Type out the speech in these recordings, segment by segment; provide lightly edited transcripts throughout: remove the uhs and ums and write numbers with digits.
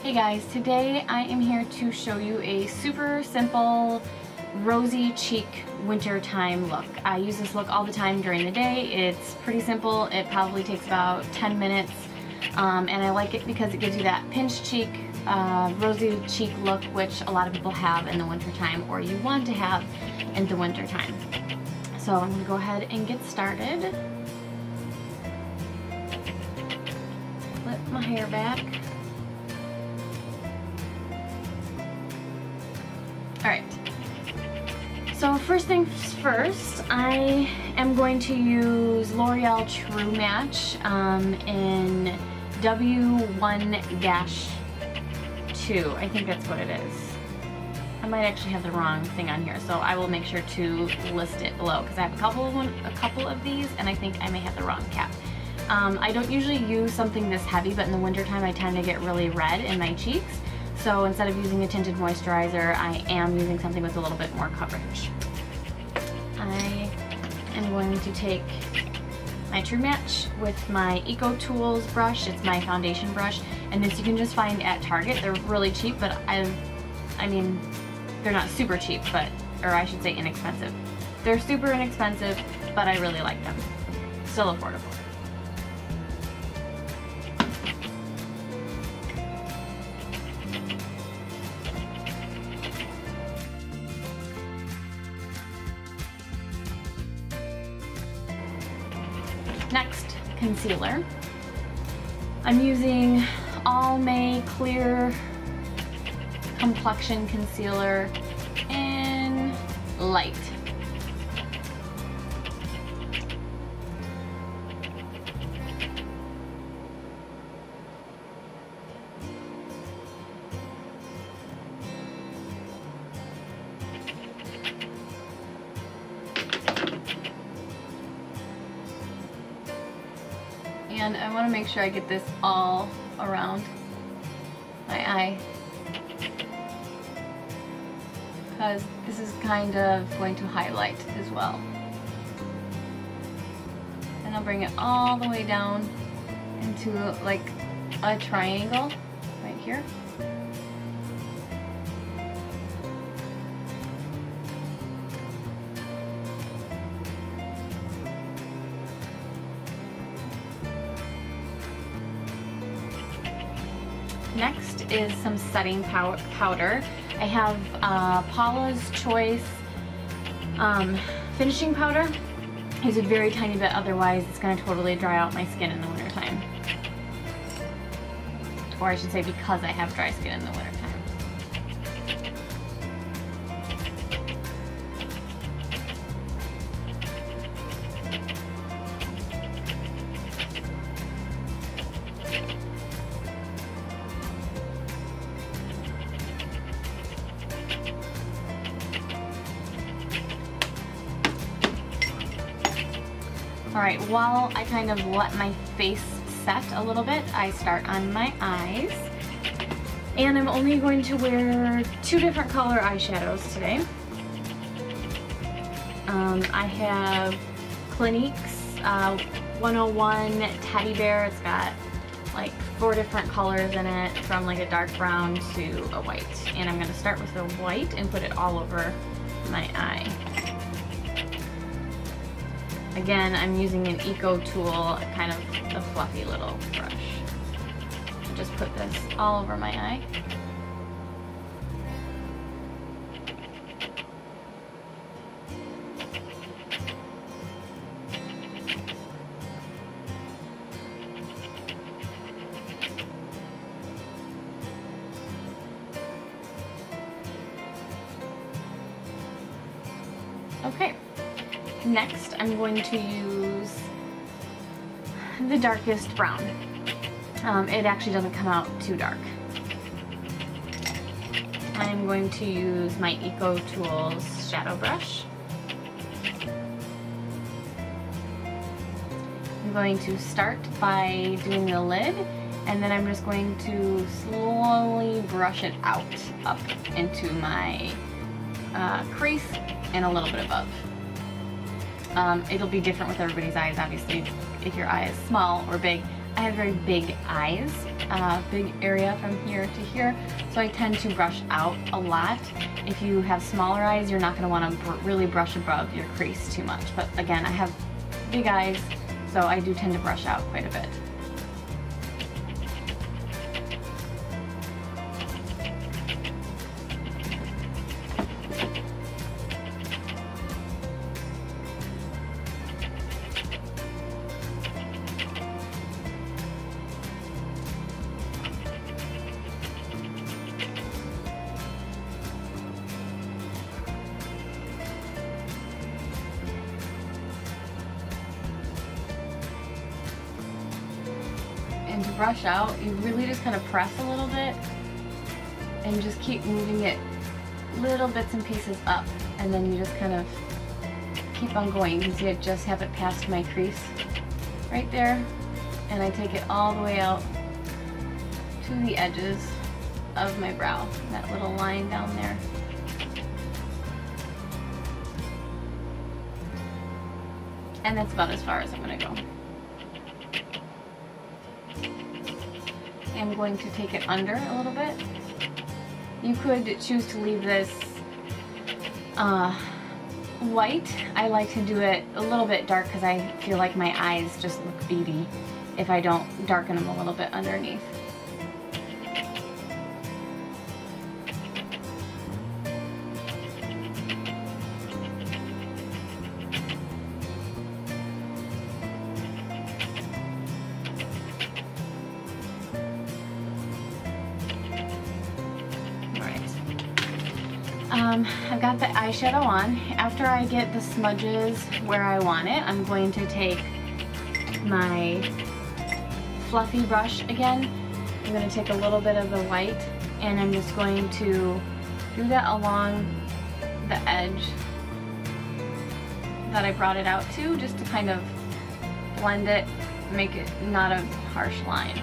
Hey guys, today I am here to show you a super simple rosy cheek wintertime look. I use this look all the time during the day. It's pretty simple. It probably takes about 10 minutes and I like it because it gives you that pinched cheek, rosy cheek look, which a lot of people have in the wintertime or you want to have in the wintertime. So I'm going to go ahead and get started. Flip my hair back. Alright, so first things first, I am going to use L'Oreal True Match in W1-2. I think that's what it is. I might actually have the wrong thing on here, so I will make sure to list it below because I have a couple of these and I think I may have the wrong cap. I don't usually use something this heavy, but in the wintertime I tend to get really red in my cheeks. So instead of using a tinted moisturizer, I am using something with a little bit more coverage. I am going to take my True Match with my Ecotools brush. It's my foundation brush, and this you can just find at Target. They're really cheap, but I mean, they're not super cheap, but, or I should say inexpensive. They're super inexpensive, but I really like them. Still affordable. Next, concealer. I'm using Almay Clear Complexion Concealer in Light. And I want to make sure I get this all around my eye because this is kind of going to highlight as well. And I'll bring it all the way down into like a triangle right here. Next is some setting powder. I have Paula's Choice finishing powder. Use a very tiny bit, otherwise it's going to totally dry out my skin in the wintertime. Or I should say because I have dry skin in the wintertime. Alright, while I kind of let my face set a little bit, I start on my eyes. And I'm only going to wear two different color eyeshadows today. I have Clinique's 101 Teddy Bear. It's got like 4 different colors in it, from like a dark brown to a white. And I'm going to start with the white and put it all over my eye. Again, I'm using an Ecotool, kind of a fluffy little brush. I'll just put this all over my eye. Okay. Next, I'm going to use the darkest brown. It actually doesn't come out too dark. I'm going to use my Ecotools shadow brush. I'm going to start by doing the lid, and then I'm just going to slowly brush it out up into my crease and a little bit above. It'll be different with everybody's eyes, obviously, if your eye is small or big. I have very big eyes, big area from here to here, so I tend to brush out a lot. If you have smaller eyes, you're not going to want to really brush above your crease too much. But again, I have big eyes, so I do tend to brush out quite a bit. And to brush out, you really just kind of press a little bit and just keep moving it little bits and pieces up, and then you just kind of keep on going. You can see I just have it past my crease right there, and I take it all the way out to the edges of my brow, that little line down there. And that's about as far as I'm going to go. I'm going to take it under a little bit. You could choose to leave this white. I like to do it a little bit dark because I feel like my eyes just look beady if I don't darken them a little bit underneath. I've got the eyeshadow on. After I get the smudges where I want it, I'm going to take my fluffy brush again. I'm going to take a little bit of the white, and I'm just going to do that along the edge that I brought it out to, just to kind of blend it, make it not a harsh line.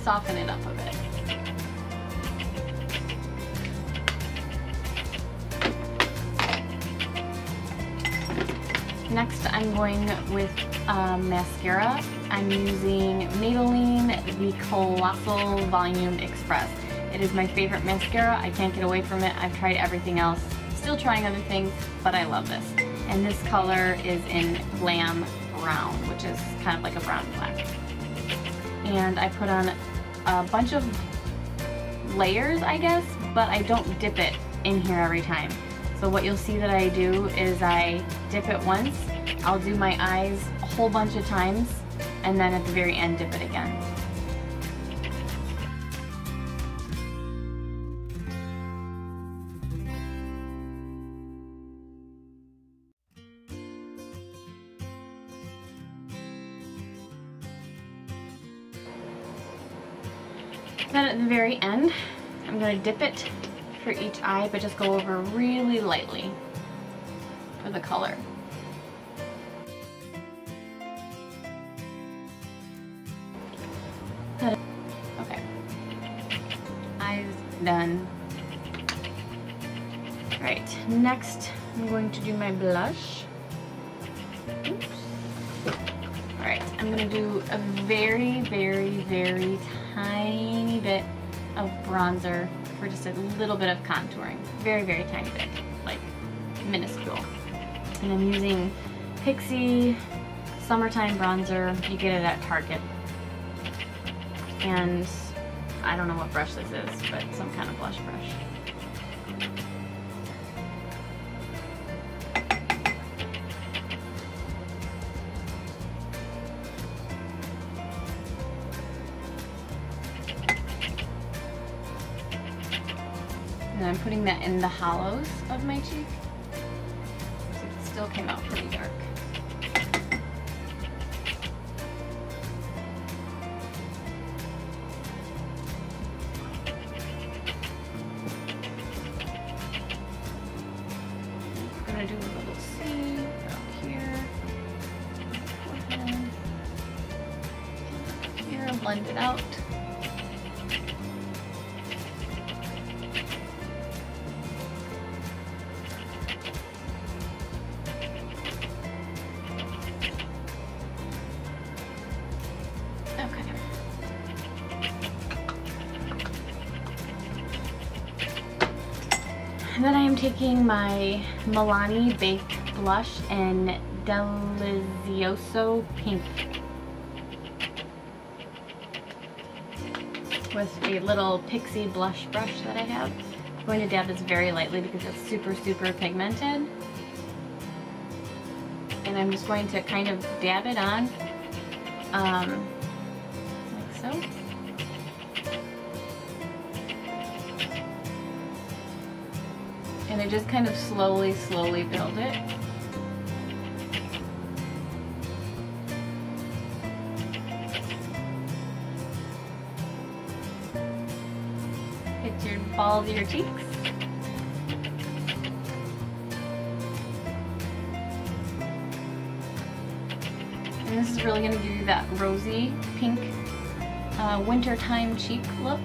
Soften it up a bit. Next, I'm going with mascara. I'm using Maybelline the Colassal Volume Express. It is my favorite mascara. I can't get away from it. I've tried everything else, still trying other things, but I love this. And this color is in Glam Brown, which is kind of like a brown black. And I put on a bunch of layers, I guess, but I don't dip it in here every time. So what you'll see that I do is I dip it once, I'll do my eyes a whole bunch of times, and then at the very end dip it again. Then at the very end, I'm going to dip it for each eye, but just go over really lightly for the color. Okay, eyes done. Alright, next I'm going to do my blush. Oops. Alright, I'm going to do a very, very, very tiny bit of bronzer for just a little bit of contouring. Very, very tiny bit, like minuscule. And I'm using Pixi Summertime Bronzer. You get it at Target. And I don't know what brush this is, but some kind of blush brush. And I'm putting that in the hollows of my cheek. So it still came out pretty dark. I'm gonna do a little C around here. Here, blend it out. And then I am taking my Milani Baked Blush in Delizioso Pink with a little Pixi blush brush that I have. I'm going to dab this very lightly because it's super, super pigmented. And I'm just going to kind of dab it on, like so. And I just kind of slowly build it. Hit your balls of your cheeks. And this is really going to give you that rosy pink wintertime cheek look.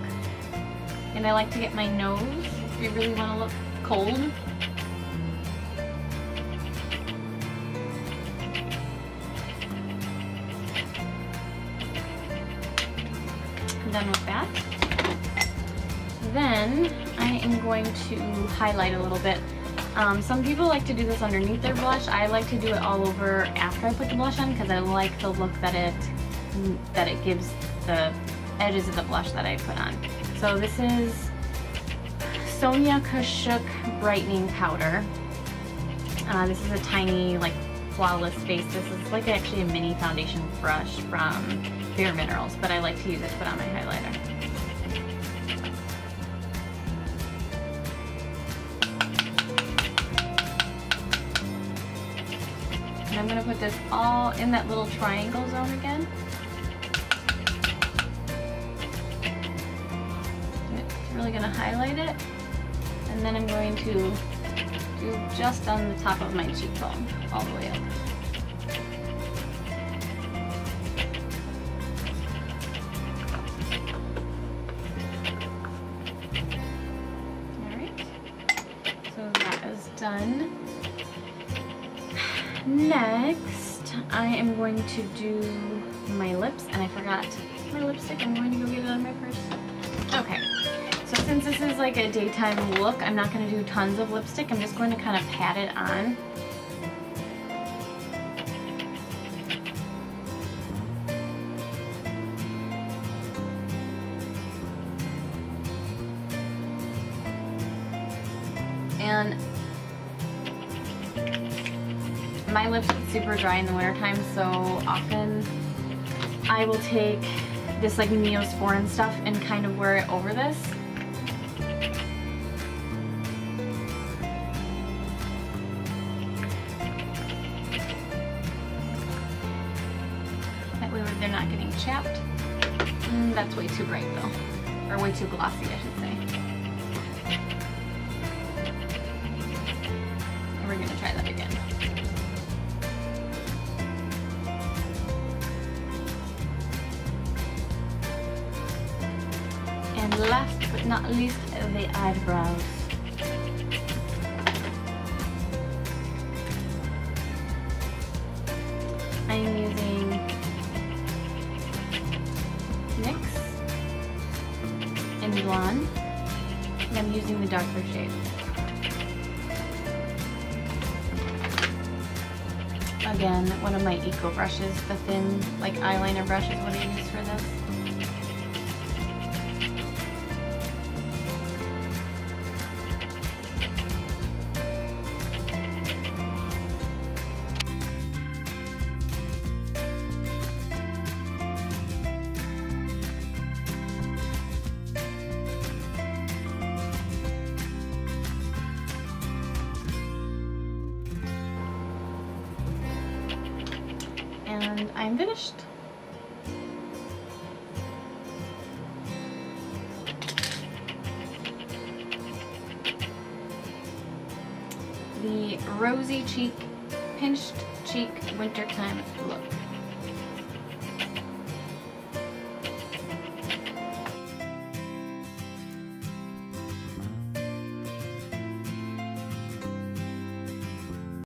And I like to get my nose if you really want to look cold. I'm done with that. Then I am going to highlight a little bit. Some people like to do this underneath their blush. I like to do it all over after I put the blush on because I like the look that it gives the edges of the blush that I put on. So this is Sonia Kashuk Brightening Powder. This is a tiny, like, flawless base. This is like actually a mini foundation brush from Bare Minerals, but I like to use it to put on my highlighter. And I'm going to put this all in that little triangle zone again. It's really going to highlight it. And then I'm going to do just on the top of my cheekbone, all the way up. Alright, so that is done. Next, I am going to do my lips, and I forgot my lipstick. I'm going to go get it out of my purse. Okay. So since this is like a daytime look, I'm not going to do tons of lipstick. I'm just going to kind of pat it on. And my lips get super dry in the wintertime, so often I will take this like Neosporin stuff and kind of wear it over this. They're not getting chapped. That's way too bright though, or way too glossy, I should say. And we're gonna try that again. And last but not least, the eyebrows. I'm using in Blonde, and I'm using the darker shade. Again, one of my Eco brushes, the thin like eyeliner brush is what I use for this. And I'm finished. The rosy cheek, pinched cheek wintertime look.